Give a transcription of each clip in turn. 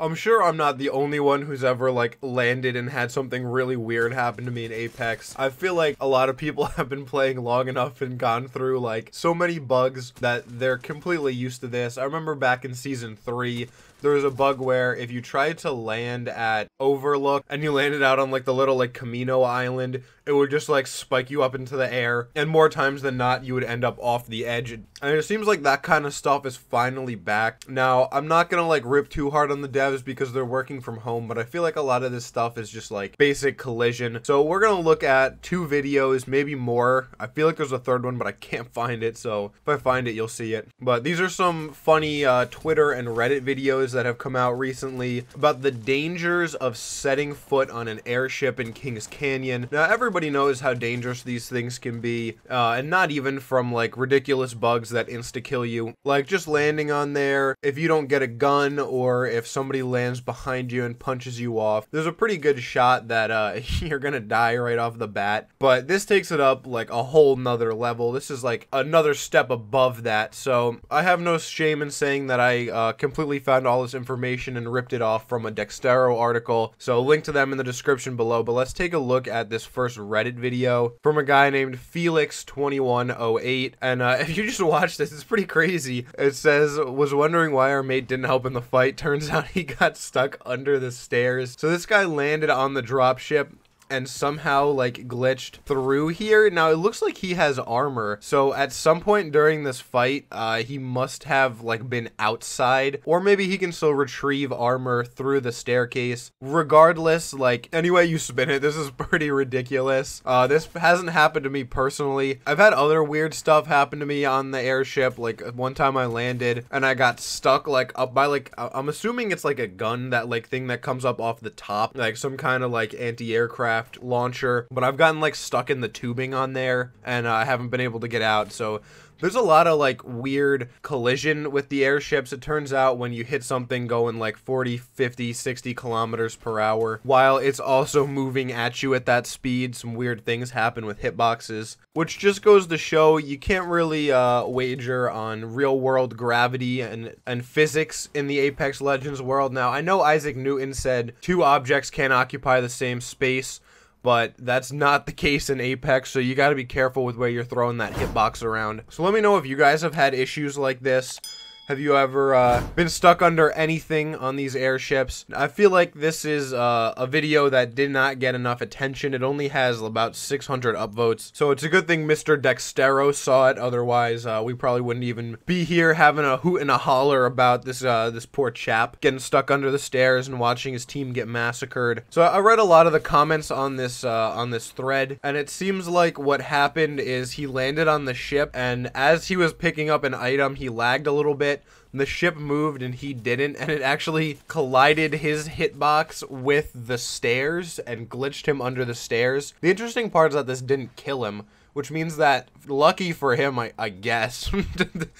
I'm sure I'm not the only one who's ever like landed and had something really weird happen to me in Apex. I feel like a lot of people have been playing long enough and gone through like so many bugs that they're completely used to this. I remember back in season 3, there was a bug where if you tried to land at Overlook and you landed out on like the little like Camino Island, it would just like spike you up into the air, and more times than not you would end up off the edge. And it seems like that kind of stuff is finally back. Now, I'm not gonna like rip too hard on the devs because they're working from home, but I feel like a lot of this stuff is just like basic collision. So we're gonna look at 2 videos, maybe more. I feel like there's a third one, but I can't find it, so if I find it, you'll see it. But these are some funny Twitter and Reddit videos that have come out recently about the dangers of setting foot on an airship in Kings Canyon. Now, everybody knows how dangerous these things can be, and not even from like ridiculous bugs that insta-kill you. Like just landing on there, if you don't get a gun or if somebody lands behind you and punches you off, there's a pretty good shot that you're gonna die right off the bat. But this takes it up like a whole nother level. This is like another step above that. So I have no shame in saying that I completely found all this information and ripped it off from a Dextero article, so link to them in the description below. But let's take a look at this first Reddit video from a guy named Felix2108, and if you just watch this, it's pretty crazy. It says, was wondering why our mate didn't help in the fight. Turns out he got stuck under the stairs. So this guy landed on the dropship and somehow like glitched through here. Now it looks like he has armor, so at some point during this fight he must have like been outside, or maybe he can still retrieve armor through the staircase. Regardless, like any way you spin it, this is pretty ridiculous. This hasn't happened to me personally. I've had other weird stuff happen to me on the airship. Like one time I landed and I got stuck like up by like I'm assuming it's like a gun, that like thing that comes up off the top, like some kind of like anti-aircraft launcher, but I've gotten like stuck in the tubing on there and I haven't been able to get out. So there's a lot of like weird collision with the airships. It turns out when you hit something going like 40, 50, 60 kilometers per hour while it's also moving at you at that speed, some weird things happen with hitboxes, which just goes to show you can't really wager on real world gravity and physics in the Apex Legends world. Now, I know Isaac Newton said 2 objects can't occupy the same space, but that's not the case in Apex, so you gotta be careful with where you're throwing that hitbox around. So let me know if you guys have had issues like this. Have you ever been stuck under anything on these airships? I feel like this is a video that did not get enough attention. It only has about 600 upvotes, so it's a good thing Mr. Dextero saw it. Otherwise, we probably wouldn't even be here having a hoot and a holler about this this poor chap getting stuck under the stairs and watching his team get massacred. So I read a lot of the comments on this thread, and it seems like what happened is he landed on the ship, and as he was picking up an item, he lagged a little bit. The ship moved and he didn't, and it actually collided his hitbox with the stairs and glitched him under the stairs. The interesting part is that this didn't kill him, which means that, lucky for him, I guess,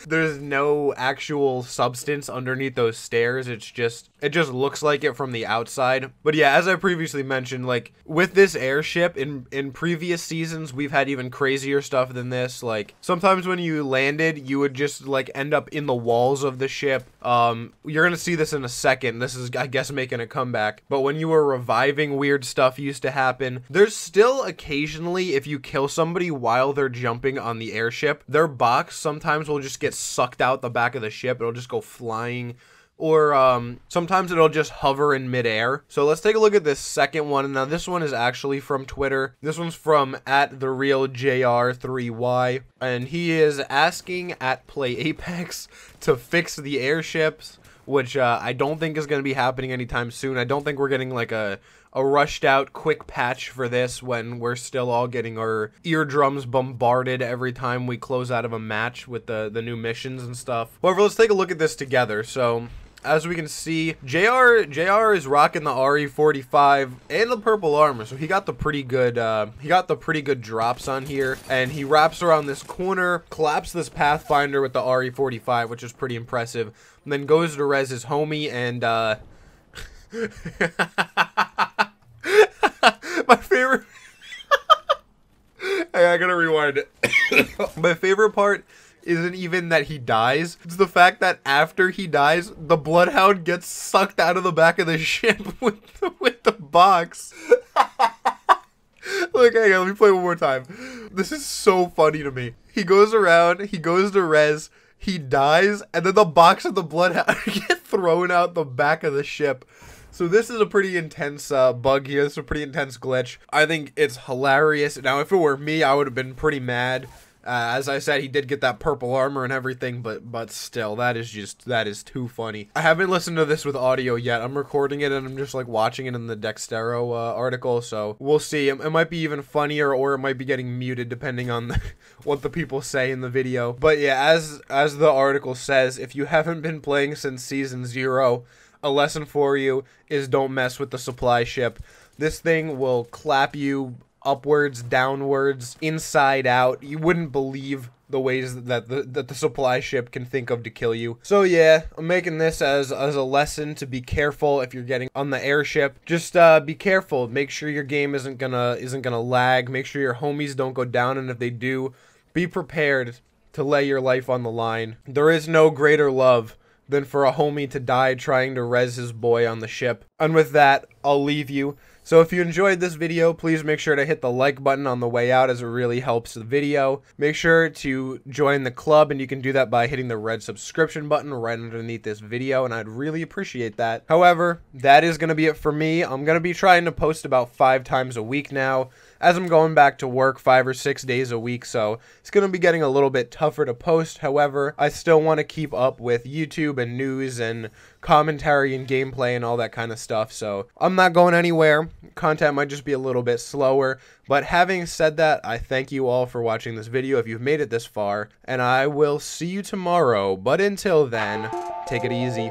there's no actual substance underneath those stairs. It just looks like it from the outside. But yeah, as I previously mentioned, like with this airship in previous seasons, we've had even crazier stuff than this. Like sometimes when you landed, you would just like end up in the walls of the ship. You're gonna see this in a second. This is, I guess, making a comeback. But when you were reviving, weird stuff used to happen. There's still occasionally, if you kill somebody while they're jumping on the airship, their box sometimes will just get sucked out the back of the ship. It'll just go flying, or sometimes it'll just hover in midair. So let's take a look at this second one. Now this one is actually from Twitter. This one's from @therealjr3y, and he is asking @PlayApex to fix the airships, which I don't think is going to be happening anytime soon. I don't think we're getting like a rushed out quick patch for this when we're still all getting our eardrums bombarded every time we close out of a match with the new missions and stuff. However, let's take a look at this together. So as we can see, JR is rocking the RE45 and the purple armor, so he got the pretty good drops on here, and he wraps around this corner, claps this Pathfinder with the RE45, which is pretty impressive, and then goes to res his homie, and my favorite I gotta rewind it. My favorite part isn't even that he dies. It's the fact that after he dies, the Bloodhound gets sucked out of the back of the ship with the box. Look, hang on, let me play one more time. This is so funny to me. He goes around, he goes to res, he dies, and then the box of the Bloodhound gets thrown out the back of the ship. So this is a pretty intense bug here. This is a pretty intense glitch. I think it's hilarious. Now, if it were me, I would have been pretty mad. As I said, he did get that purple armor and everything, but still, that is too funny. I haven't listened to this with audio yet. I'm recording it and I'm just like watching it in the Dextero article, so we'll see. It might be even funnier, or it might be getting muted depending on what the people say in the video. But yeah, as the article says, if you haven't been playing since Season 0, a lesson for you is don't mess with the supply ship. This thing will clap you upwards, downwards, inside out. You wouldn't believe the ways that the supply ship can think of to kill you. So yeah, I'm making this as a lesson to be careful if you're getting on the airship. Just be careful. Make sure your game isn't gonna lag. Make sure your homies don't go down, and if they do, be prepared to lay your life on the line. There is no greater love than for a homie to die trying to res his boy on the ship. And with that, I'll leave you. So if you enjoyed this video, please make sure to hit the like button on the way out, as it really helps the video. Make sure to join the club, and you can do that by hitting the red subscription button right underneath this video, and I'd really appreciate that. However, that is going to be it for me. I'm going to be trying to post about 5 times a week now, as I'm going back to work 5 or 6 days a week, so it's going to be getting a little bit tougher to post. However, I still want to keep up with YouTube and news and commentary and gameplay and all that kind of stuff, so I'm not going anywhere. Content might just be a little bit slower, but having said that, I thank you all for watching this video if you've made it this far, and I will see you tomorrow. But until then, take it easy.